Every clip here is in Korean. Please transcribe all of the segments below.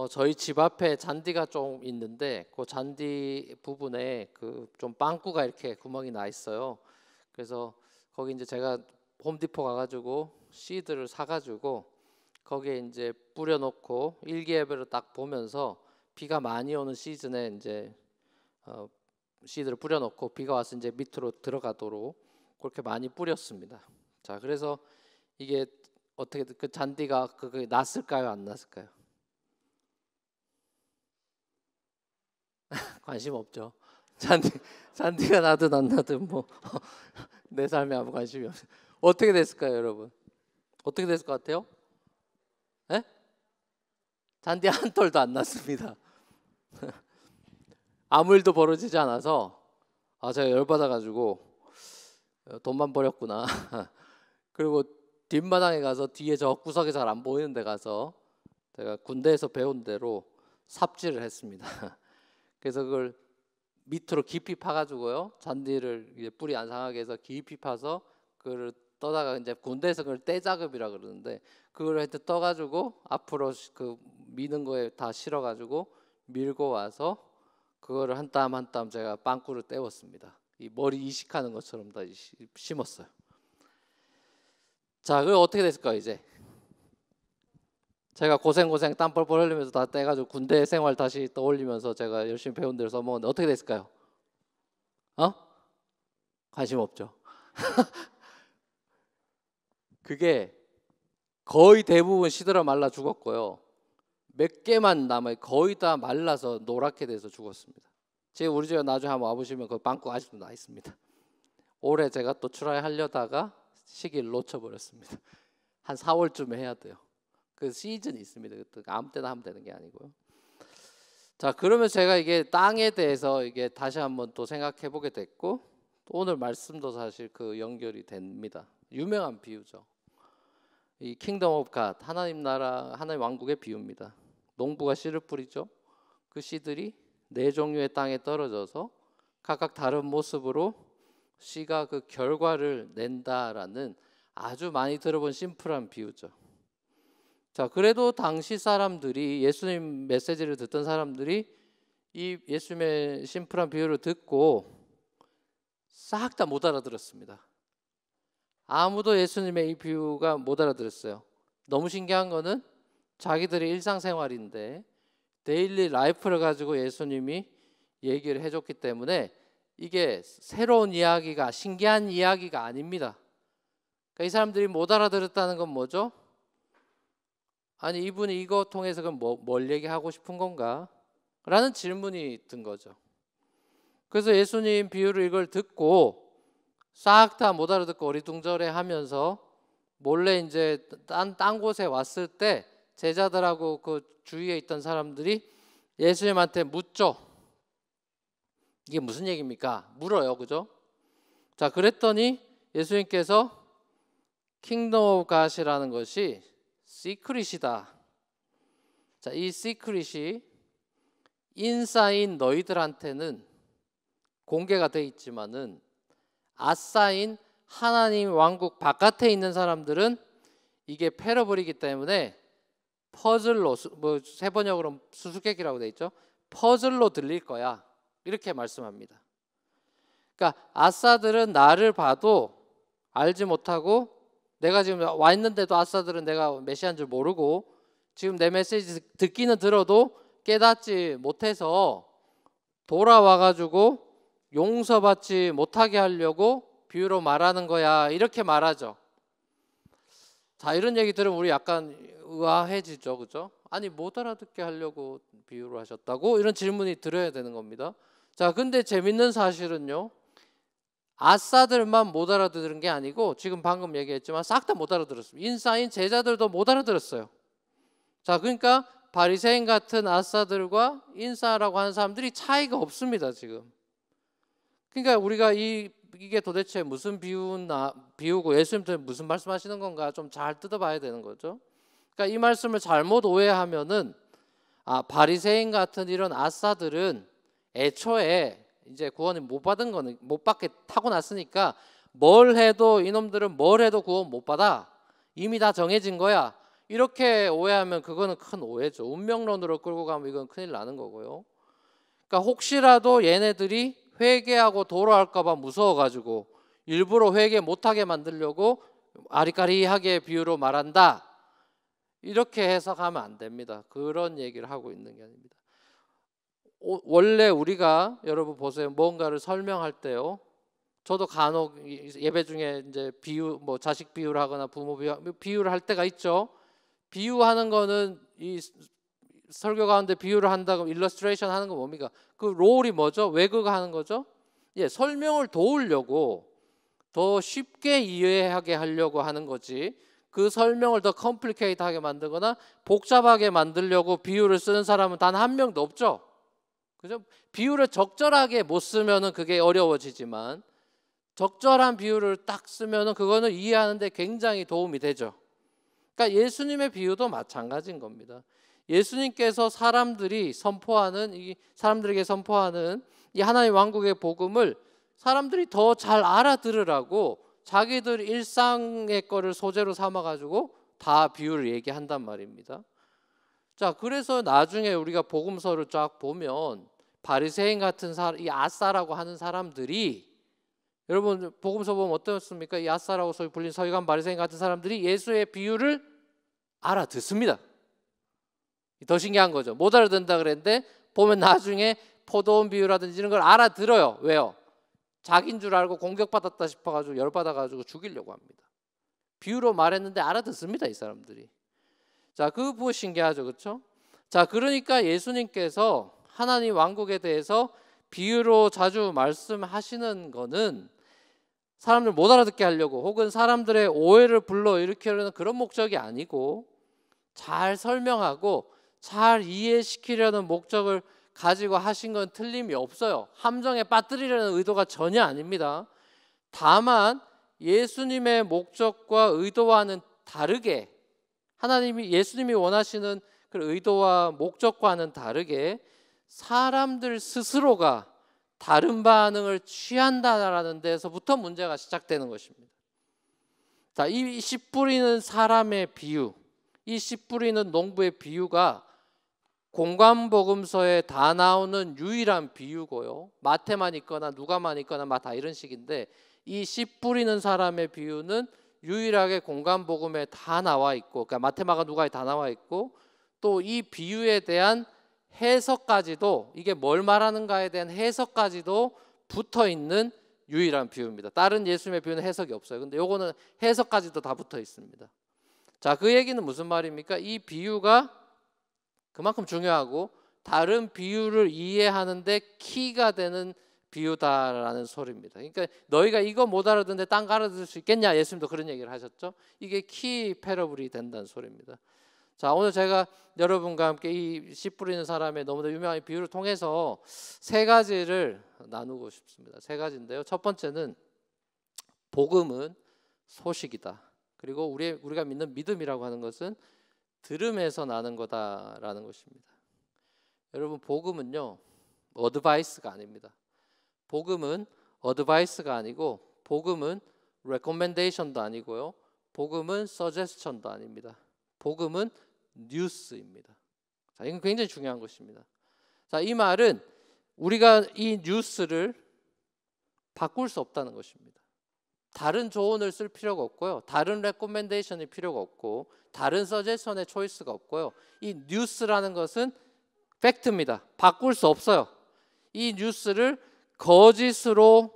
저희 집 앞에 잔디가 좀 있는데 그 잔디 부분에 그 좀 빵꾸가 이렇게 구멍이 나 있어요. 그래서 거기 이제 제가 홈디포 가가지고 씨드를 사가지고 거기에 이제 뿌려놓고 일기예배로 딱 보면서 비가 많이 오는 시즌에 이제 씨드를 뿌려놓고 비가 와서 이제 밑으로 들어가도록 그렇게 많이 뿌렸습니다. 자, 그래서 이게 어떻게 그 잔디가 그게 났을까요, 안 났을까요? 관심 없죠. 잔디가 나든 안 나든 뭐 내 삶에 아무 관심이 없어요. 어떻게 됐을까요, 여러분? 어떻게 됐을 것 같아요? 에? 잔디 한 톨도 안 났습니다. 아무 일도 벌어지지 않아서 제가 열받아가지고 돈만 버렸구나. 그리고 뒷마당에 가서 뒤에 저 구석에 잘 안 보이는 데 가서 제가 군대에서 배운 대로 삽질을 했습니다. 그래서 그걸 밑으로 깊이 파가지고요, 잔디를 이제 뿌리 안 상하게 해서 깊이 파서 그걸 떠다가 이제 군대에서 그걸 떼작업이라 그러는데 그걸 하여튼 떠가지고 앞으로 그 미는 거에 다 실어가지고 밀고 와서 그거를 한 땀 한 땀 제가 빵꾸를 떼웠습니다. 이 머리 이식하는 것처럼 다 심었어요. 자, 그거 어떻게 됐을까요? 이제 제가 고생 땀 뻘뻘 흘리면서 다 떼가지고 군대 생활 다시 떠올리면서 제가 열심히 배운 대로 써먹었는데 어떻게 됐을까요? 관심 없죠. 그게 거의 대부분 시들어 말라 죽었고요. 몇 개만 남아 거의 다 말라서 노랗게 돼서 죽었습니다. 지금 우리 집에 나중에 한번 와보시면 그 빵꾸 아직도 나 있습니다. 올해 제가 또 트라이 하려다가 시기를 놓쳐버렸습니다. 한 4월쯤에 해야 돼요. 그 시즌이 있습니다. 아무 때나 하면 되는 게 아니고요. 자, 그러면 제가 이게 땅에 대해서 이게 다시 한번 또 생각해 보게 됐고, 또 오늘 말씀도 사실 그 연결이 됩니다. 유명한 비유죠. 이 킹덤 오브 갓, 하나님 나라, 하나님 왕국의 비유입니다. 농부가 씨를 뿌리죠. 그 씨들이 네 종류의 땅에 떨어져서 각각 다른 모습으로 씨가 그 결과를 낸다라는 아주 많이 들어본 심플한 비유죠. 자, 그래도 당시 사람들이, 예수님 메시지를 듣던 사람들이 이 예수님의 심플한 비유를 듣고 싹 다 못 알아들었습니다. 아무도 예수님의 이 비유가 못 알아들었어요. 너무 신기한 거는 자기들의 일상생활인데 데일리 라이프를 가지고 예수님이 얘기를 해줬기 때문에 이게 새로운 이야기가, 신기한 이야기가 아닙니다. 그러니까 이 사람들이 못 알아들었다는 건 뭐죠? 아니, 이분이 이거 통해서 그럼 뭘 얘기하고 싶은 건가? 라는 질문이 든 거죠. 그래서 예수님 비유를 이걸 듣고 싹 다 못 알아듣고 어리둥절해 하면서 몰래 이제 딴 곳에 왔을 때 제자들하고 그 주위에 있던 사람들이 예수님한테 묻죠. 이게 무슨 얘기입니까? 물어요. 그죠? 자, 그랬더니 예수님께서 킹덤 오브 갓이라는 것이 시크릿이다. 자, 이 시크릿이 인싸인 너희들한테는 공개가 돼 있지만은 아싸인 하나님 왕국 바깥에 있는 사람들은 이게 패러블이기 때문에 퍼즐로, 뭐 세번역으로 수수께끼라고 돼 있죠. 퍼즐로 들릴 거야. 이렇게 말씀합니다. 그러니까 아싸들은 나를 봐도 알지 못하고, 내가 지금 와 있는데도 아싸들은 내가 메시아인 줄 모르고 지금 내 메시지 듣기는 들어도 깨닫지 못해서 돌아와가지고 용서받지 못하게 하려고 비유로 말하는 거야. 이렇게 말하죠. 자, 이런 얘기 들으면 우리 약간 의아해지죠. 그죠? 아니, 못 알아듣게 하려고 비유로 하셨다고? 이런 질문이 들어야 되는 겁니다. 자, 근데 재밌는 사실은요, 아싸들만 못 알아들은 게 아니고 지금 방금 얘기했지만 싹 다 못 알아들었습니다. 인싸인 제자들도 못 알아들었어요. 자, 그러니까 바리새인 같은 아싸들과 인싸라고 하는 사람들이 차이가 없습니다. 지금. 그러니까 우리가 이게 도대체 무슨 비유고 예수님께서 무슨 말씀하시는 건가 좀 잘 뜯어봐야 되는 거죠. 그러니까 이 말씀을 잘못 오해하면은 바리새인 같은 이런 아싸들은 애초에 이제 구원을 못 받은 거는 못 받게 타고났으니까 뭘 해도 이놈들은 뭘 해도 구원 못 받아. 이미 다 정해진 거야. 이렇게 오해하면 그거는 큰 오해죠. 운명론으로 끌고 가면 이건 큰일 나는 거고요. 그러니까 혹시라도 얘네들이 회개하고 돌아올까 봐 무서워가지고 일부러 회개 못하게 만들려고 아리까리하게 비유로 말한다, 이렇게 해석하면 안 됩니다. 그런 얘기를 하고 있는 게 아닙니다. 원래 우리가 여러분 보세요. 뭔가를 설명할 때요, 저도 간혹 예배 중에 이제 비유, 뭐 자식 비유를 하거나 부모 비유를 할 때가 있죠. 비유하는 거는 이 설교 가운데 비유를 한다고 일러스트레이션 하는 거 뭡니까? 그 롤이 뭐죠? 왜 그거 하는 거죠? 예, 설명을 도우려고, 더 쉽게 이해하게 하려고 하는 거지, 그 설명을 더 컴플리케이트하게 만들거나 복잡하게 만들려고 비유를 쓰는 사람은 단 한 명도 없죠. 그죠? 비유를 적절하게 못 쓰면은 그게 어려워지지만 적절한 비유를 딱 쓰면은 그거는 이해하는데 굉장히 도움이 되죠. 그러니까 예수님의 비유도 마찬가지인 겁니다. 예수님께서 사람들에게 선포하는 이 하나님 왕국의 복음을 사람들이 더 잘 알아들으라고 자기들 일상의 거를 소재로 삼아가지고 다 비유를 얘기한단 말입니다. 자, 그래서 나중에 우리가 복음서를 쫙 보면 바리새인 같은 사람, 이 아싸라고 하는 사람들이, 여러분 복음서 보면 어떻습니까? 이 아싸라고 소위 불린 서기관 바리새인 같은 사람들이 예수의 비유를 알아듣습니다. 더 신기한 거죠. 못 알아듣는다 그랬는데 보면 나중에 포도원 비유라든지 이런 걸 알아들어요. 왜요? 자기인 줄 알고 공격받았다 싶어가지고 열받아가지고 죽이려고 합니다. 비유로 말했는데 알아듣습니다, 이 사람들이. 자, 그거 신기하죠, 그렇죠? 자, 그러니까 예수님께서 하나님 왕국에 대해서 비유로 자주 말씀하시는 거는 사람들 못 알아듣게 하려고, 혹은 사람들의 오해를 불러일으키려는 그런 목적이 아니고, 잘 설명하고 잘 이해시키려는 목적을 가지고 하신 건 틀림이 없어요. 함정에 빠뜨리려는 의도가 전혀 아닙니다. 다만 예수님의 목적과 의도와는 다르게, 예수님이 원하시는 그 의도와 목적과는 다르게 사람들 스스로가 다른 반응을 취한다라는 데서부터 문제가 시작되는 것입니다. 자, 이 씨 뿌리는 사람의 비유, 이 씨 뿌리는 농부의 비유가 공관복음서에 다 나오는 유일한 비유고요. 마태만 있거나 누가만 있거나 다 이런 식인데, 이 씨 뿌리는 사람의 비유는 유일하게 공관복음에 다 나와 있고, 그러니까 마태, 마가, 누가에 다 나와 있고, 또 이 비유에 대한 해석까지도, 이게 뭘 말하는가에 대한 해석까지도 붙어 있는 유일한 비유입니다. 다른 예수님의 비유는 해석이 없어요. 근데 요거는 해석까지도 다 붙어 있습니다. 자, 그 얘기는 무슨 말입니까? 이 비유가 그만큼 중요하고 다른 비유를 이해하는데 키가 되는 비유다라는 소리입니다. 그러니까 너희가 이거 못 알아듣는데 딴 거 알아들을 수 있겠냐? 예수님도 그런 얘기를 하셨죠. 이게 키 패러블이 된다는 소리입니다. 자, 오늘 제가 여러분과 함께 이 씨 뿌리는 사람의 너무나 유명한 비유를 통해서 세 가지를 나누고 싶습니다. 세 가지인데요. 첫 번째는 복음은 소식이다. 그리고 우리가 믿는 믿음이라고 하는 것은 들음에서 나는 거다라는 것입니다. 여러분, 복음은요, 어드바이스가 아닙니다. 복음은 어드바이스가 아니고, 복음은 레코멘데이션도 아니고요, 복음은 서제스천도 아닙니다. 복음은 뉴스입니다. 자, 이건 굉장히 중요한 것입니다. 자, 이 말은 우리가 이 뉴스를 바꿀 수 없다는 것입니다. 다른 조언을 쓸 필요가 없고요, 다른 레코멘데이션이 필요가 없고, 다른 서제션의 초이스가 없고요. 이 뉴스라는 것은 팩트입니다. 바꿀 수 없어요. 이 뉴스를 거짓으로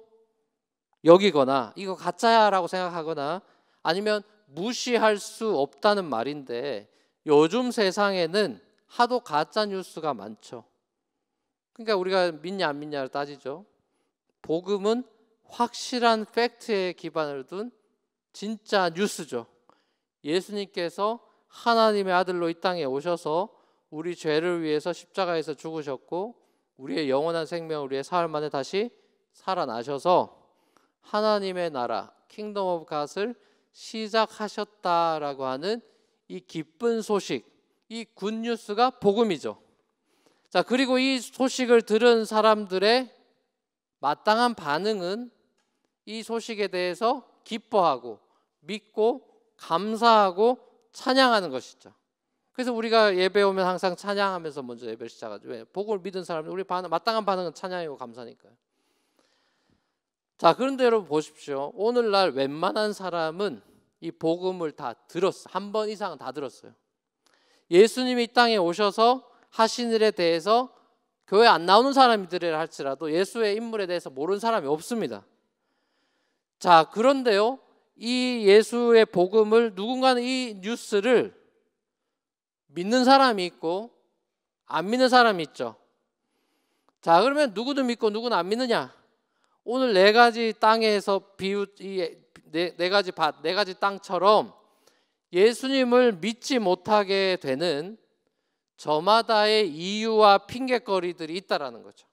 여기거나 이거 가짜야라고 생각하거나 아니면 무시할 수 없다는 말인데, 요즘 세상에는 하도 가짜 뉴스가 많죠. 그러니까 우리가 믿냐 안 믿냐를 따지죠. 복음은 확실한 팩트에 기반을 둔 진짜 뉴스죠. 예수님께서 하나님의 아들로 이 땅에 오셔서 우리 죄를 위해서 십자가에서 죽으셨고, 우리의 영원한 생명을 위해 사흘 만에 다시 살아나셔서 하나님의 나라, 킹덤 오브 갓을 시작하셨다라고 하는 이 기쁜 소식, 이 굿뉴스가 복음이죠. 자, 그리고 이 소식을 들은 사람들의 마땅한 반응은 이 소식에 대해서 기뻐하고 믿고 감사하고 찬양하는 것이죠. 그래서 우리가 예배 오면 항상 찬양하면서 먼저 예배를 시작하죠. 왜? 복음을 믿은 사람들 우리 마땅한 반응은 찬양이고 감사니까요. 자, 그런데 여러분 보십시오. 오늘날 웬만한 사람은 이 복음을 다 들었어. 한 번 이상은 다 들었어요. 예수님이 이 땅에 오셔서 하신 일에 대해서 교회 안 나오는 사람들이라 할지라도 예수의 인물에 대해서 모르는 사람이 없습니다. 자, 그런데요, 이 예수의 복음을 누군가는 이 뉴스를 믿는 사람이 있고 안 믿는 사람이 있죠. 자, 그러면 누구는 믿고 누구는 안 믿느냐? 오늘 네 가지 땅에서 네 가지 밭, 네 가지 땅처럼 예수님을 믿지 못하게 되는 저마다의 이유와 핑계거리들이 있다라는 거죠.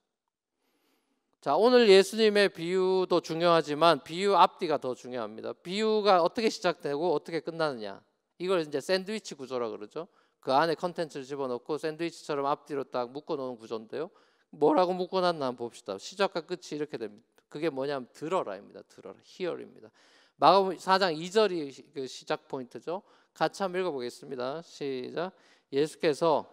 자, 오늘 예수님의 비유도 중요하지만 비유 앞뒤가 더 중요합니다. 비유가 어떻게 시작되고 어떻게 끝나느냐. 이걸 이제 샌드위치 구조라 그러죠. 그 안에 컨텐츠를 집어넣고 샌드위치처럼 앞뒤로 딱 묶어놓은 구조인데요. 뭐라고 묶어놨나 한번 봅시다. 시작과 끝이 이렇게 됩니다. 그게 뭐냐면 들어라입니다. 들어라, hear입니다. 마가복음 4장 2절이 그 시작 포인트죠. 같이 한번 읽어보겠습니다. 시작. 예수께서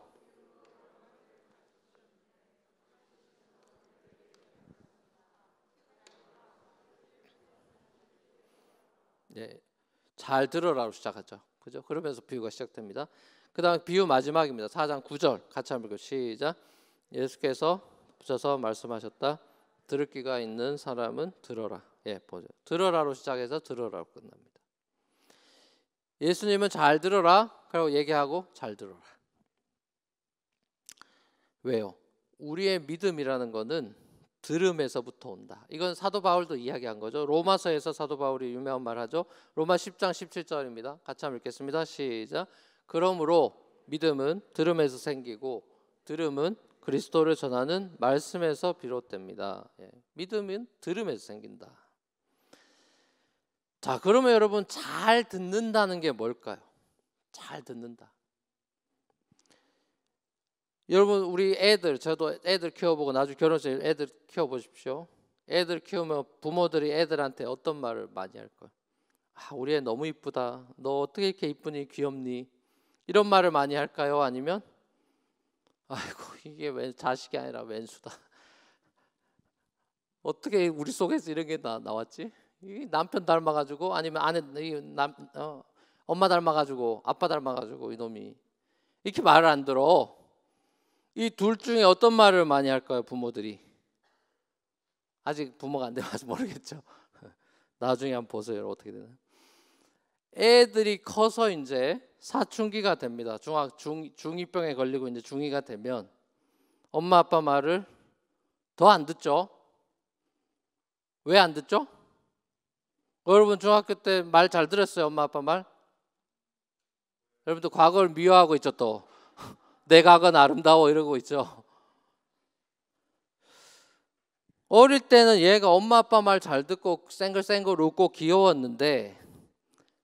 잘 들어라로 시작하죠. 그죠? 그러면서 비유가 시작됩니다. 그 다음 비유 마지막입니다. 4장 9절 같이 한번 읽고 시작. 예수께서 붙여서 말씀하셨다. 들을 귀가 있는 사람은 들어라. 보죠. 들어라로 시작해서 들어라로 끝납니다. 예수님은 잘 들어라. 그리고 얘기하고 잘 들어라. 왜요? 우리의 믿음이라는 거는 들음에서부터 온다. 이건 사도 바울도 이야기한 거죠. 로마서에서 사도 바울이 유명한 말 하죠. 로마 10장 17절입니다. 같이 한번 읽겠습니다. 시작. 그러므로 믿음은 들음에서 생기고 들음은 그리스도를 전하는 말씀에서 비롯됩니다. 믿음은 들음에서 생긴다. 자, 그러면 여러분 잘 듣는다는 게 뭘까요? 잘 듣는다. 여러분 우리 애들, 저도 애들 키워보고 나중에 결혼해서 애들 키워보십시오. 애들 키우면 부모들이 애들한테 어떤 말을 많이 할까요? 우리 애 너무 이쁘다. 너 어떻게 이렇게 이쁘니? 귀엽니? 이런 말을 많이 할까요? 아니면 아이고 이게 왜 자식이 아니라 왼수다. 어떻게 우리 속에서 이런 게 나왔지? 이 남편 닮아가지고 아니면 엄마 닮아가지고 아빠 닮아가지고 이놈이 이렇게 말을 안 들어. 이 둘 중에 어떤 말을 많이 할까요? 부모들이. 아직 부모가 안 돼서 모르겠죠. 나중에 한번 보세요. 어떻게 되나. 애들이 커서 이제 사춘기가 됩니다. 중2병에 걸리고 이제 중2가 되면 엄마 아빠 말을 더 안 듣죠. 왜 안 듣죠? 여러분 중학교 때 말 잘 들었어요? 엄마 아빠 말? 여러분들 과거를 미워하고 있죠. 또 내 과거는 아름다워 이러고 있죠. 어릴 때는 얘가 엄마 아빠 말 잘 듣고 쌩글쌩글 웃고 귀여웠는데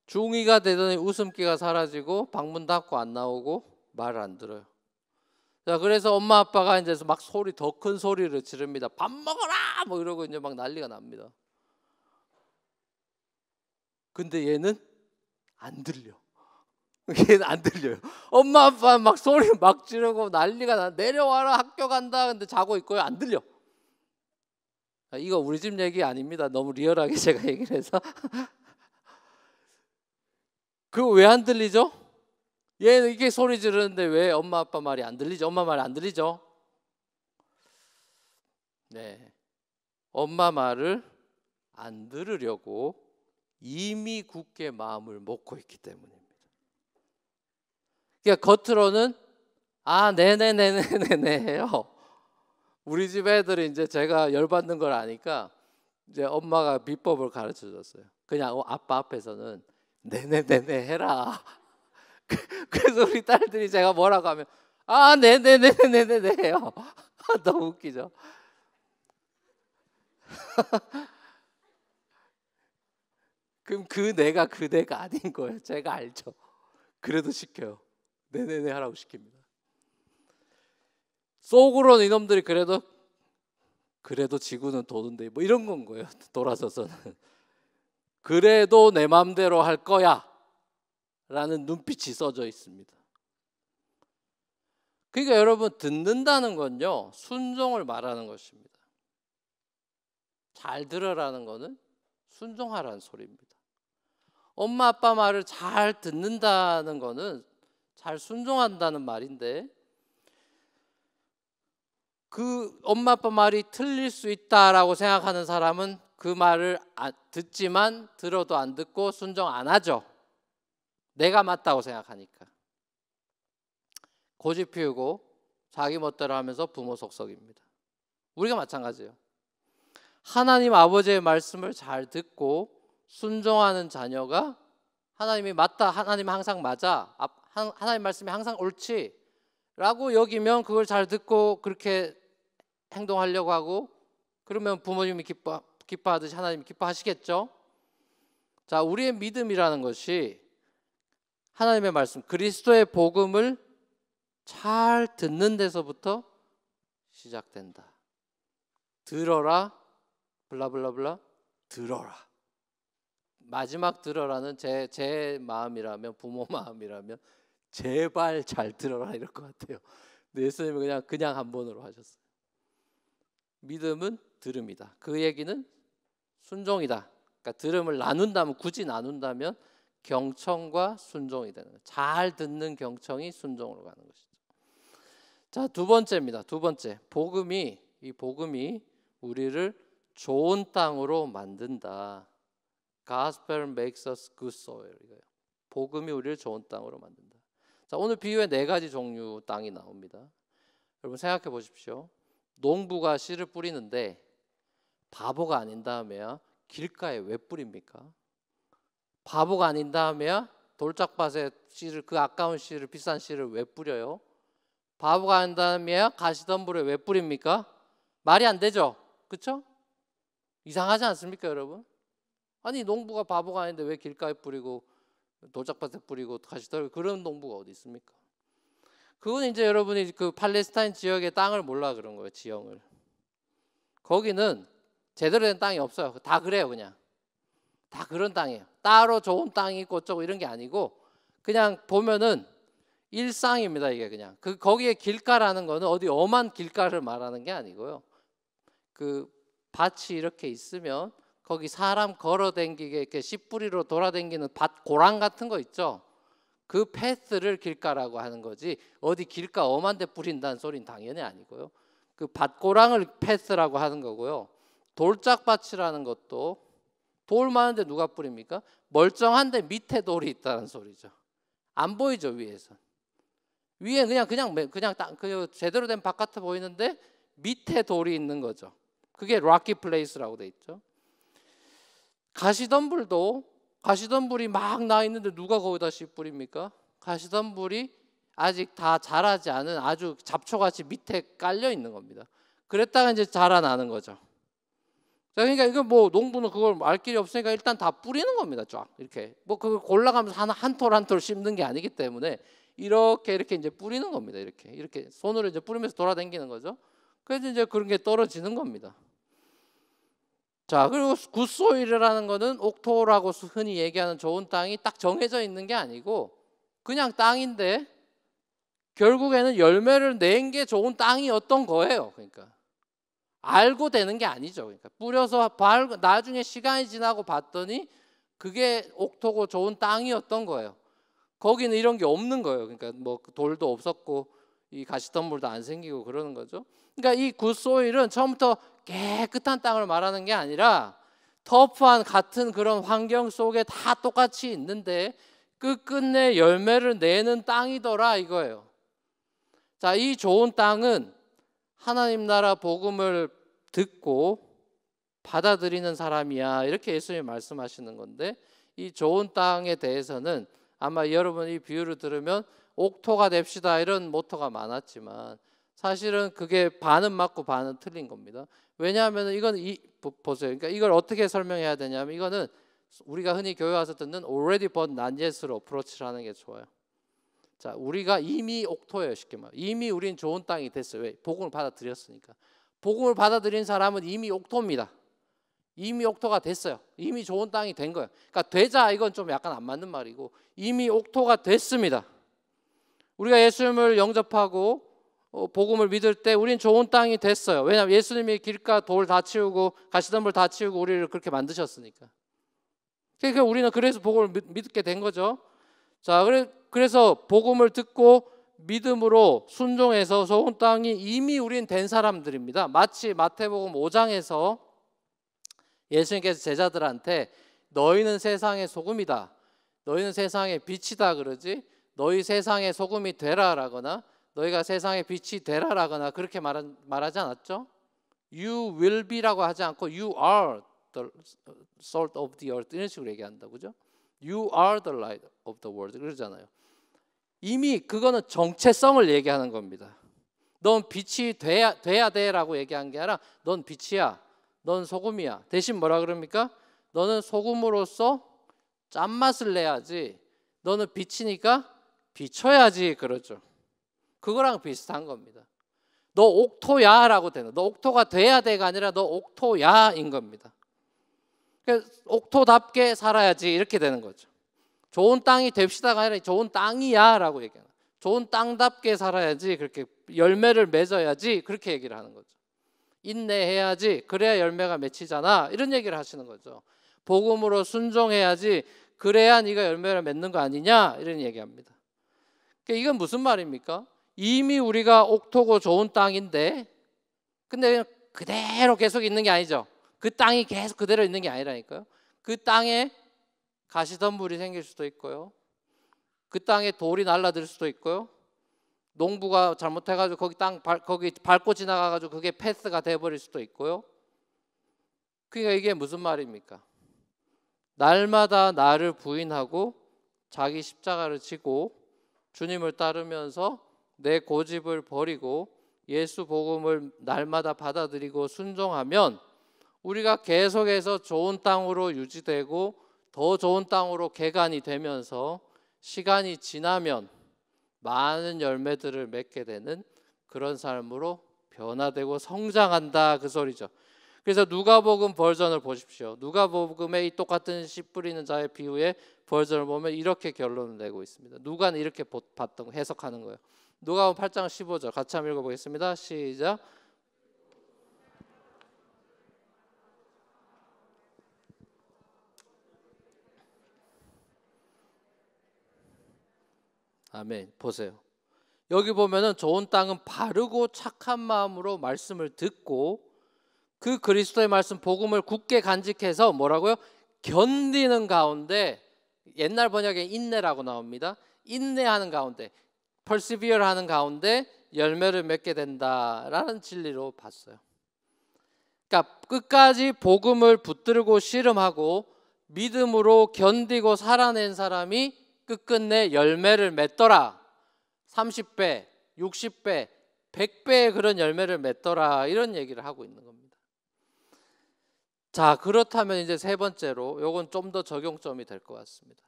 중2가 되더니 웃음기가 사라지고 방문 닫고 안 나오고 말을 안 들어요. 자, 그래서 엄마 아빠가 이제 막 더 큰 소리를 지릅니다. 밥 먹어라 뭐 이러고 이제 막 난리가 납니다. 근데 얘는 안 들려. 얘는 안 들려요. 엄마 아빠 막 소리 막 지르고 난리가 나. 내려와라 학교 간다. 근데 자고 있고요. 안 들려. 이거 우리 집 얘기 아닙니다. 너무 리얼하게 제가 얘기를 해서. 그거 왜 안 들리죠? 얘는 이게 소리 지르는데 왜 엄마 아빠 말이 안 들리죠? 엄마 말이 안 들리죠? 네, 엄마 말을 안 들으려고 이미 굳게 마음을 먹고 있기 때문입니다. 그러니까 겉으로는 네네네네네 해요. 우리 집 애들이 이제 제가 열받는 걸 아니까 이제 엄마가 비법을 가르쳐 줬어요. 그냥 아빠 앞에서는 네네네네 해라. 그래서 우리 딸들이 제가 뭐라고 하면 네네네네네 해요. 너무 웃기죠. 그럼 그 내가 아닌 거예요. 제가 알죠. 그래도 시켜요. 네네네 하라고 시킵니다. 속으로는 이놈들이 그래도 지구는 도는데 뭐 이런 건 거예요. 돌아서서는 그래도 내 맘대로 할 거야 라는 눈빛이 써져 있습니다. 그러니까 여러분, 듣는다는 건요, 순종을 말하는 것입니다. 잘 들으라는 거는 순종하라는 소리입니다. 엄마 아빠 말을 잘 듣는다는 거는 잘 순종한다는 말인데, 그 엄마 아빠 말이 틀릴 수 있다라고 생각하는 사람은 그 말을 듣지만 들어도 안 듣고 순종 안 하죠. 내가 맞다고 생각하니까. 고집 피우고 자기 멋대로 하면서 부모 속썩입니다. 우리가 마찬가지예요. 하나님 아버지의 말씀을 잘 듣고 순종하는 자녀가 하나님이 맞다, 하나님 항상 맞아, 하나님 말씀이 항상 옳지 라고 여기면 그걸 잘 듣고 그렇게 행동하려고 하고, 그러면 부모님이 기뻐하듯이 하나님이 기뻐하시겠죠. 자, 우리의 믿음이라는 것이 하나님의 말씀, 그리스도의 복음을 잘 듣는 데서부터 시작된다. 들어라, 블라블라블라, 들어라. 마지막 들어라는 제 마음이라면, 부모 마음이라면 제발 잘 들어라 이럴 것 같아요. 근데 예수님은 그냥 한 번으로 하셨어요. 믿음은 들음이다. 그 얘기는 순종이다. 그러니까 들음을 나눈다면, 굳이 나눈다면 경청과 순종이 되는 거예요. 잘 듣는 경청이 순종으로 가는 것이죠. 자, 두 번째입니다. 두 번째, 이 복음이 우리를 좋은 땅으로 만든다. Gospel makes us good soil. 이거예요. 복음이 우리를 좋은 땅으로 만든다. 자, 오늘 비유에 4가지 종류 땅이 나옵니다. 여러분 생각해 보십시오. 농부가 씨를 뿌리는데 바보가 아닌 다음에야 길가에 왜 뿌립니까? 바보가 아닌 다음에야 돌짝밭에 씨를, 그 아까운 씨를, 비싼 씨를 왜 뿌려요? 바보가 아닌 다음에야 가시덤불에 왜 뿌립니까? 말이 안 되죠? 그렇죠? 이상하지 않습니까, 여러분? 아니, 농부가 바보가 아닌데 왜 길가에 뿌리고 돌짝밭에 뿌리고 가시덤불, 그런 농부가 어디 있습니까? 그건 이제 여러분이 그 팔레스타인 지역의 땅을 몰라 그런 거예요. 지형을. 거기는 제대로 된 땅이 없어요. 다 그래요. 그냥 다 그런 땅이에요. 따로 좋은 땅이 있고 어쩌고 이런 게 아니고 그냥 보면은 일상입니다. 이게 그냥 거기에 길가라는 거는 어디 엄한 길가를 말하는 게 아니고요. 그 밭이 이렇게 있으면 거기 사람 걸어 댕기게 이렇게 씨뿌리로 돌아댕기는 밭 고랑 같은 거 있죠. 그 패스를 길가라고 하는 거지, 어디 길가 엄한 데 뿌린다는 소리는 당연히 아니고요. 그 밭고랑을 패스라고 하는 거고요. 돌짝밭이라는 것도 돌 많은데 누가 뿌립니까? 멀쩡한데 밑에 돌이 있다는 소리죠. 안 보이죠, 위에서. 위에 그냥 제대로 된 밭 같아 보이는데 밑에 돌이 있는 거죠. 그게 락키 플레이스라고 돼 있죠. 가시덤불이 막 나 있는데 누가 거기다 씨 뿌립니까? 가시덤불이 아직 다 자라지 않은 아주 잡초같이 밑에 깔려 있는 겁니다. 그랬다가 이제 자라나는 거죠. 그러니까 이거 뭐 농부는 그걸 알 길이 없으니까 일단 다 뿌리는 겁니다. 쫙 이렇게 뭐 그걸 골라가면서 한 톨 한 톨 씹는 게 아니기 때문에 이렇게 이제 뿌리는 겁니다. 이렇게 손으로 이제 뿌리면서 돌아다니는 거죠. 그래서 이제 그런 게 떨어지는 겁니다. 자, 그리고 굿소일이라는 거는 옥토라고 흔히 얘기하는 좋은 땅이 딱 정해져 있는 게 아니고 그냥 땅인데 결국에는 열매를 낸 게 좋은 땅이었던 거예요. 그러니까 알고 되는 게 아니죠. 그러니까 뿌려서 나중에 시간이 지나고 봤더니 그게 옥토고 좋은 땅이었던 거예요. 거기는 이런 게 없는 거예요. 그러니까 뭐 돌도 없었고 이 가시덤불도 안 생기고 그러는 거죠. 그러니까 이 굿소일은 처음부터 깨끗한 땅을 말하는 게 아니라 터프한 같은 그런 환경 속에 다 똑같이 있는데 끝끝내 열매를 내는 땅이더라 이거예요. 자, 이 좋은 땅은 하나님 나라 복음을 듣고 받아들이는 사람이야, 이렇게 예수님이 말씀하시는 건데, 이 좋은 땅에 대해서는 아마 여러분 이 비유를 들으면 옥토가 됩시다 이런 모토가 많았지만 사실은 그게 반은 맞고 반은 틀린 겁니다. 왜냐하면 이건 보세요. 그러니까 이걸 어떻게 설명해야 되냐면 이거는 우리가 흔히 교회 와서 듣는 already but not yet으로 어프로치를 하는 게 좋아요. 자, 우리가 이미 옥토예요. 쉽게 말해. 이미 우린 좋은 땅이 됐어요. 왜? 복음을 받아들였으니까. 복음을 받아들인 사람은 이미 옥토입니다. 이미 옥토가 됐어요. 이미 좋은 땅이 된 거예요. 그러니까 되자 이건 좀 약간 안 맞는 말이고 이미 옥토가 됐습니다. 우리가 예수님을 영접하고 복음을 믿을 때 우린 좋은 땅이 됐어요. 왜냐하면 예수님이 길가 돌 다 치우고 가시덤불 다 치우고 우리를 그렇게 만드셨으니까. 그러니까 우리는 그래서 복음을 믿게 된 거죠. 자, 그래서 복음을 듣고 믿음으로 순종해서 좋은 땅이 이미 우린 된 사람들입니다. 마치 마태복음 5장에서 예수님께서 제자들한테 너희는 세상의 소금이다, 너희는 세상의 빛이다 그러지, 너희 세상의 소금이 되라라거나 너희가 세상의 빛이 되라라거나 그렇게 말하지 않았죠? You will be라고 하지 않고 You are the salt of the earth 이런 식으로 얘기한다, 그죠? You are the light of the world 그러잖아요. 이미 그거는 정체성을 얘기하는 겁니다. 넌 빛이 돼야 돼라고 얘기한 게 아니라 넌 빛이야, 넌 소금이야. 대신 뭐라 그럽니까? 너는 소금으로서 짠맛을 내야지, 너는 빛이니까 비춰야지 그러죠. 그거랑 비슷한 겁니다. 너 옥토야라고 되는, 너 옥토가 돼야 돼가 아니라 너 옥토야인 겁니다. 그러니까 옥토답게 살아야지 이렇게 되는 거죠. 좋은 땅이 됩시다가 아니라 좋은 땅이야라고 얘기하는, 좋은 땅답게 살아야지, 그렇게 열매를 맺어야지 그렇게 얘기를 하는 거죠. 인내해야지 그래야 열매가 맺히잖아 이런 얘기를 하시는 거죠. 복음으로 순종해야지 그래야 네가 열매를 맺는 거 아니냐 이런 얘기합니다. 그러니까 이건 무슨 말입니까? 이미 우리가 옥토고 좋은 땅인데 근데 그냥 그대로 계속 있는 게 아니죠. 그 땅이 계속 그대로 있는 게 아니라니까요. 그 땅에 가시덤불이 생길 수도 있고요, 그 땅에 돌이 날라들 수도 있고요, 농부가 잘못해가지고 거기 밟고 지나가가지고 그게 패스가 돼버릴 수도 있고요. 그러니까 이게 무슨 말입니까? 날마다 나를 부인하고 자기 십자가를 지고 주님을 따르면서 내 고집을 버리고 예수 복음을 날마다 받아들이고 순종하면 우리가 계속해서 좋은 땅으로 유지되고 더 좋은 땅으로 개간이 되면서 시간이 지나면 많은 열매들을 맺게 되는 그런 삶으로 변화되고 성장한다 그 소리죠. 그래서 누가복음 버전을 보십시오. 누가복음의 이 똑같은 씨 뿌리는 자의 비유의 버전을 보면 이렇게 결론을 내고 있습니다. 누가는 이렇게 봤던 해석하는 거예요. 누가복음 8장 15절 같이 한번 읽어보겠습니다. 시작. 아멘. 보세요. 여기 보면은 좋은 땅은 바르고 착한 마음으로 말씀을 듣고 그 그리스도의 말씀 복음을 굳게 간직해서 뭐라고요? 견디는 가운데, 옛날 번역에 인내라고 나옵니다. 인내하는 가운데, persevere 하는 가운데 열매를 맺게 된다라는 진리로 봤어요. 그러니까 끝까지 복음을 붙들고 씨름하고 믿음으로 견디고 살아낸 사람이 끝끝내 열매를 맺더라. 30배, 60배, 100배의 그런 열매를 맺더라. 이런 얘기를 하고 있는 겁니다. 자, 그렇다면 이제 세 번째로, 요건 좀 더 적용점이 될 것 같습니다.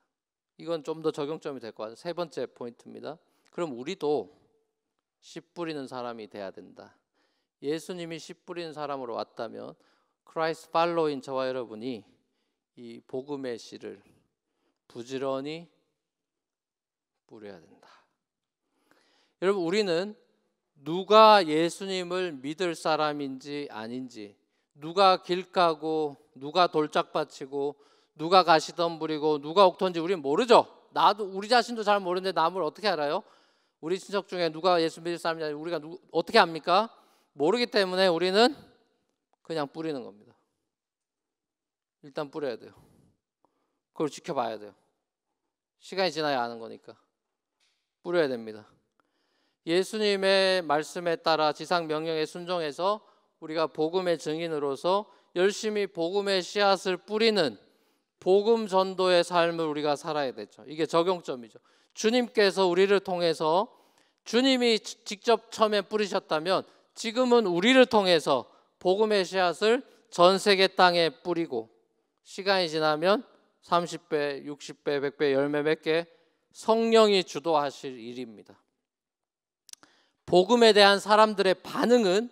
이건 좀 더 적용점이 될 것 같아요. 세 번째 포인트입니다. 그럼 우리도 씨 뿌리는 사람이 돼야 된다. 예수님이 씨 뿌리는 사람으로 왔다면 크라이스트 팔로우인 저와 여러분이 이 복음의 씨를 부지런히 뿌려야 된다. 여러분, 우리는 누가 예수님을 믿을 사람인지 아닌지, 누가 길 까고 누가 돌짝밭이고 누가 가시덤불이고 누가 옥토인지 우리는 모르죠. 나도, 우리 자신도 잘 모르는데 남을 어떻게 알아요? 우리 친척 중에 누가 예수 믿을 사람인지 우리가 어떻게 압니까? 모르기 때문에 우리는 그냥 뿌리는 겁니다. 일단 뿌려야 돼요. 그걸 지켜봐야 돼요. 시간이 지나야 아는 거니까 뿌려야 됩니다. 예수님의 말씀에 따라 지상 명령에 순종해서 우리가 복음의 증인으로서 열심히 복음의 씨앗을 뿌리는 복음 전도의 삶을 우리가 살아야 되죠. 이게 적용점이죠. 주님께서 우리를 통해서, 주님이 직접 처음에 뿌리셨다면 지금은 우리를 통해서 복음의 씨앗을 전 세계 땅에 뿌리고 시간이 지나면 30배, 60배, 100배 열매 맺게 성령이 주도하실 일입니다. 복음에 대한 사람들의 반응은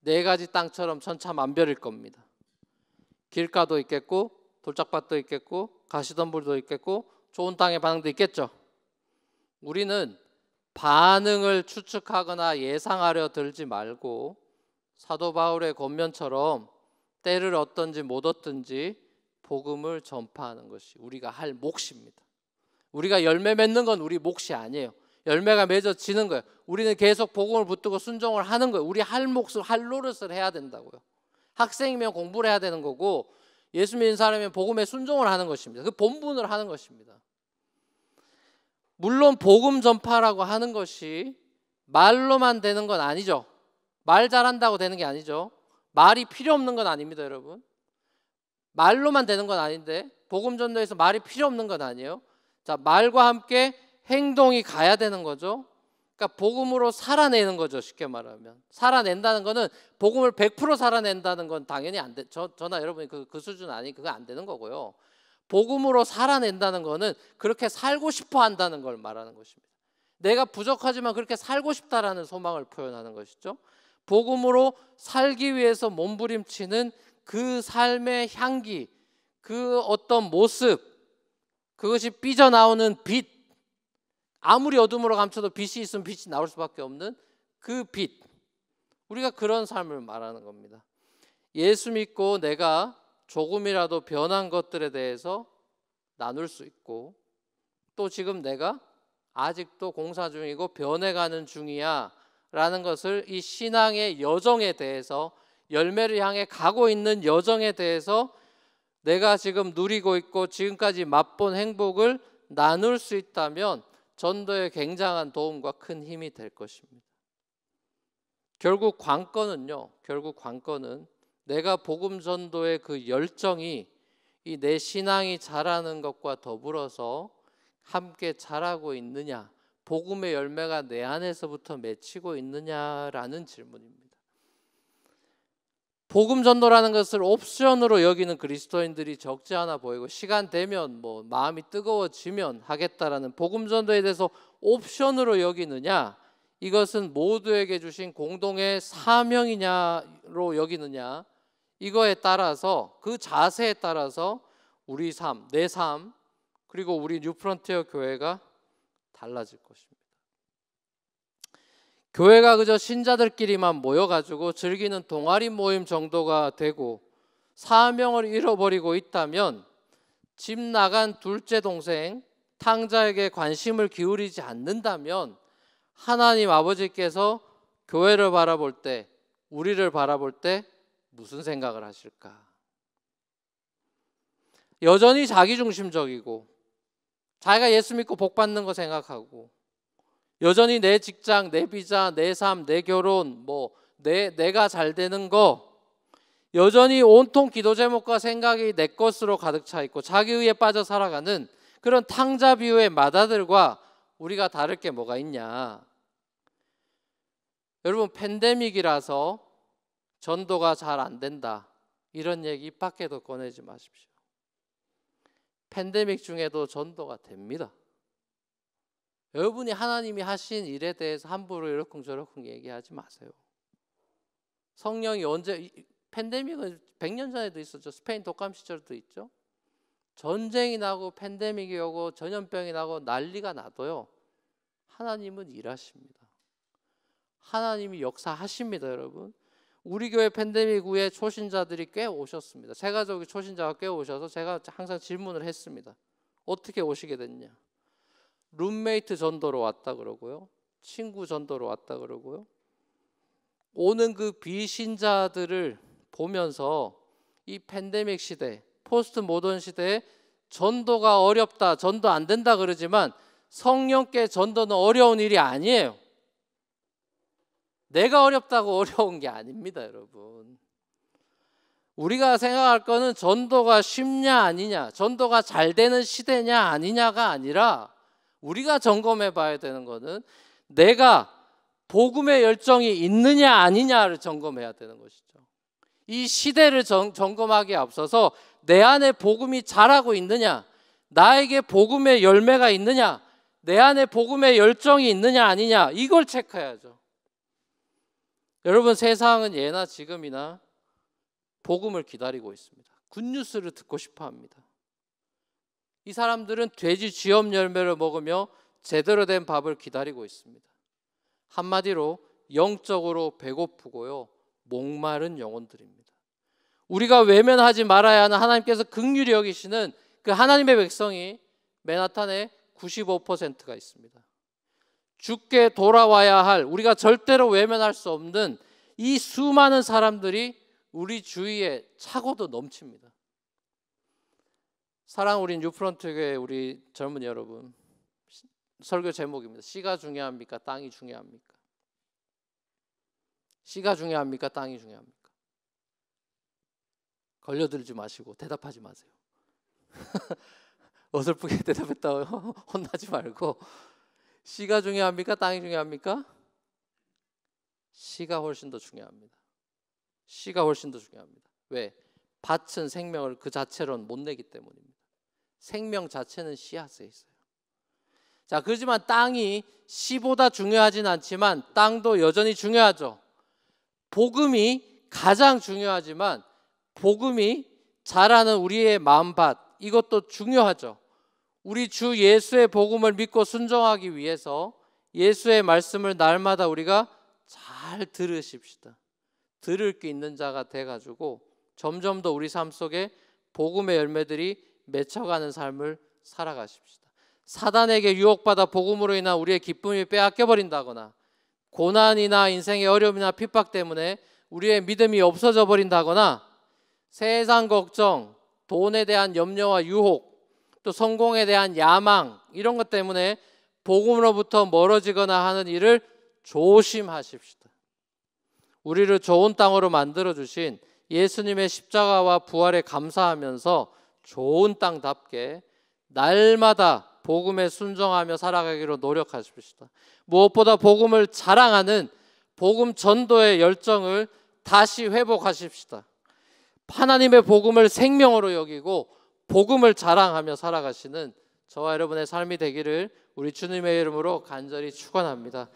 네 가지 땅처럼 천차만별일 겁니다. 길가도 있겠고 돌짝밭도 있겠고 가시덤불도 있겠고 좋은 땅의 반응도 있겠죠. 우리는 반응을 추측하거나 예상하려 들지 말고 사도 바울의 권면처럼 때를 얻든지 못 얻든지 복음을 전파하는 것이 우리가 할 몫입니다. 우리가 열매 맺는 건 우리 몫이 아니에요. 열매가 맺어지는 거예요. 우리는 계속 복음을 붙들고 순종을 하는 거예요. 우리 할 몫을, 할 노릇을 해야 된다고요. 학생이면 공부를 해야 되는 거고 예수 믿는 사람이면 복음에 순종을 하는 것입니다. 그 본분을 하는 것입니다. 물론 복음 전파라고 하는 것이 말로만 되는 건 아니죠. 말 잘한다고 되는 게 아니죠. 말이 필요 없는 건 아닙니다, 여러분. 말로만 되는 건 아닌데 복음 전도에서 말이 필요 없는 건 아니에요. 자, 말과 함께 행동이 가야 되는 거죠. 그러니까 복음으로 살아내는 거죠. 쉽게 말하면 살아낸다는 거는 복음을 100% 살아낸다는 건 당연히 안 돼. 저나 여러분이 그 수준 아니 그거 안 되는 거고요. 복음으로 살아낸다는 거는 그렇게 살고 싶어 한다는 걸 말하는 것입니다. 내가 부족하지만 그렇게 살고 싶다라는 소망을 표현하는 것이죠. 복음으로 살기 위해서 몸부림치는 그 삶의 향기, 그 어떤 모습, 그것이 삐져나오는 빛, 아무리 어둠으로 감춰도 빛이 있으면 빛이 나올 수밖에 없는 그 빛, 우리가 그런 삶을 말하는 겁니다. 예수 믿고 내가 조금이라도 변한 것들에 대해서 나눌 수 있고 또 지금 내가 아직도 공사 중이고 변해가는 중이야 라는 것을 이 신앙의 여정에 대해서 열매를 향해 가고 있는 여정에 대해서 내가 지금 누리고 있고 지금까지 맛본 행복을 나눌 수 있다면 전도에 굉장한 도움과 큰 힘이 될 것입니다. 결국 관건은요. 내가 복음 전도의 그 열정이 이 내 신앙이 자라는 것과 더불어서 함께 자라고 있느냐, 복음의 열매가 내 안에서부터 맺히고 있느냐라는 질문입니다. 복음 전도라는 것을 옵션으로 여기는 그리스도인들이 적지 않아 보이고 시간 되면 뭐 마음이 뜨거워지면 하겠다라는 복음 전도에 대해서 옵션으로 여기느냐, 이것은 모두에게 주신 공동의 사명이냐로 여기느냐, 이거에 따라서 그 자세에 따라서 우리 삶, 내 삶 그리고 우리 뉴프론티어 교회가 달라질 것입니다. 교회가 그저 신자들끼리만 모여가지고 즐기는 동아리 모임 정도가 되고 사명을 잃어버리고 있다면 집 나간 둘째 동생 탕자에게 관심을 기울이지 않는다면 하나님 아버지께서 교회를 바라볼 때, 우리를 바라볼 때 무슨 생각을 하실까? 여전히 자기중심적이고 자기가 예수 믿고 복 받는 거 생각하고 여전히 내 직장, 내 비자, 내 삶, 내 결혼, 내가 잘 되는 거, 여전히 온통 기도 제목과 생각이 내 것으로 가득 차 있고 자기의에 빠져 살아가는 그런 탕자 비유의 맏아들과 우리가 다를 게 뭐가 있냐? 여러분, 팬데믹이라서 전도가 잘 안 된다, 이런 얘기 입 밖에도 꺼내지 마십시오. 팬데믹 중에도 전도가 됩니다. 여러분이 하나님이 하신 일에 대해서 함부로 이러쿵저러쿵 얘기하지 마세요. 성령이 언제, 팬데믹은 100년 전에도 있었죠. 스페인 독감 시절도 있죠. 전쟁이 나고 팬데믹이 오고 전염병이 나고 난리가 나도요, 하나님은 일하십니다. 하나님이 역사하십니다. 여러분, 우리 교회 팬데믹 후에 초신자들이 꽤 오셨습니다. 세 가족이 초신자가 꽤 오셔서 제가 항상 질문을 했습니다. 어떻게 오시게 됐냐? 룸메이트 전도로 왔다 그러고요, 친구 전도로 왔다 그러고요. 오는 그 비신자들을 보면서 이 팬데믹 시대, 포스트 모던 시대에 전도가 어렵다, 전도 안 된다 그러지만 성령께 전도는 어려운 일이 아니에요. 내가 어렵다고 어려운 게 아닙니다, 여러분. 우리가 생각할 거는 전도가 쉽냐 아니냐, 전도가 잘 되는 시대냐 아니냐가 아니라 우리가 점검해 봐야 되는 거는 내가 복음의 열정이 있느냐 아니냐를 점검해야 되는 것이죠. 이 시대를 점검하기에 앞서서 내 안에 복음이 자라고 있느냐, 나에게 복음의 열매가 있느냐, 내 안에 복음의 열정이 있느냐 아니냐, 이걸 체크해야죠. 여러분, 세상은 예나 지금이나 복음을 기다리고 있습니다. 굿뉴스를 듣고 싶어 합니다. 이 사람들은 돼지 쥐염 열매를 먹으며 제대로 된 밥을 기다리고 있습니다. 한마디로 영적으로 배고프고요, 목마른 영혼들입니다. 우리가 외면하지 말아야 하는 하나님께서 긍휼히 여기시는 그 하나님의 백성이 맨하탄에 95%가 있습니다. 주께 돌아와야 할, 우리가 절대로 외면할 수 없는 이 수많은 사람들이 우리 주위에 차고도 넘칩니다. 사랑 우리 뉴프런트 교회 우리 젊은 여러분, 설교 제목입니다. 씨가 중요합니까? 땅이 중요합니까? 씨가 중요합니까? 땅이 중요합니까? 걸려들지 마시고 대답하지 마세요. 어설프게 대답했다고 혼나지 말고, 씨가 중요합니까? 땅이 중요합니까? 씨가 훨씬 더 중요합니다. 씨가 훨씬 더 중요합니다. 왜? 밭은 생명을 그 자체로는 못 내기 때문입니다. 생명 자체는 씨앗에 있어요. 자, 그렇지만 땅이 씨보다 중요하진 않지만 땅도 여전히 중요하죠. 복음이 가장 중요하지만 복음이 자라는 우리의 마음밭, 이것도 중요하죠. 우리 주 예수의 복음을 믿고 순종하기 위해서 예수의 말씀을 날마다 우리가 잘 들으십시다. 들을 게 있는 자가 돼가지고 점점 더 우리 삶 속에 복음의 열매들이 맺혀가는 삶을 살아가십시다. 사단에게 유혹받아 복음으로 인한 우리의 기쁨이 빼앗겨버린다거나, 고난이나 인생의 어려움이나 핍박 때문에 우리의 믿음이 없어져 버린다거나, 세상 걱정, 돈에 대한 염려와 유혹, 또 성공에 대한 야망, 이런 것 때문에 복음으로부터 멀어지거나 하는 일을 조심하십시다. 우리를 좋은 땅으로 만들어주신 예수님의 십자가와 부활에 감사하면서 좋은 땅답게 날마다 복음에 순종하며 살아가기로 노력하십시다. 무엇보다 복음을 자랑하는 복음 전도의 열정을 다시 회복하십시다. 하나님의 복음을 생명으로 여기고 복음을 자랑하며 살아가시는 저와 여러분의 삶이 되기를 우리 주님의 이름으로 간절히 축원합니다.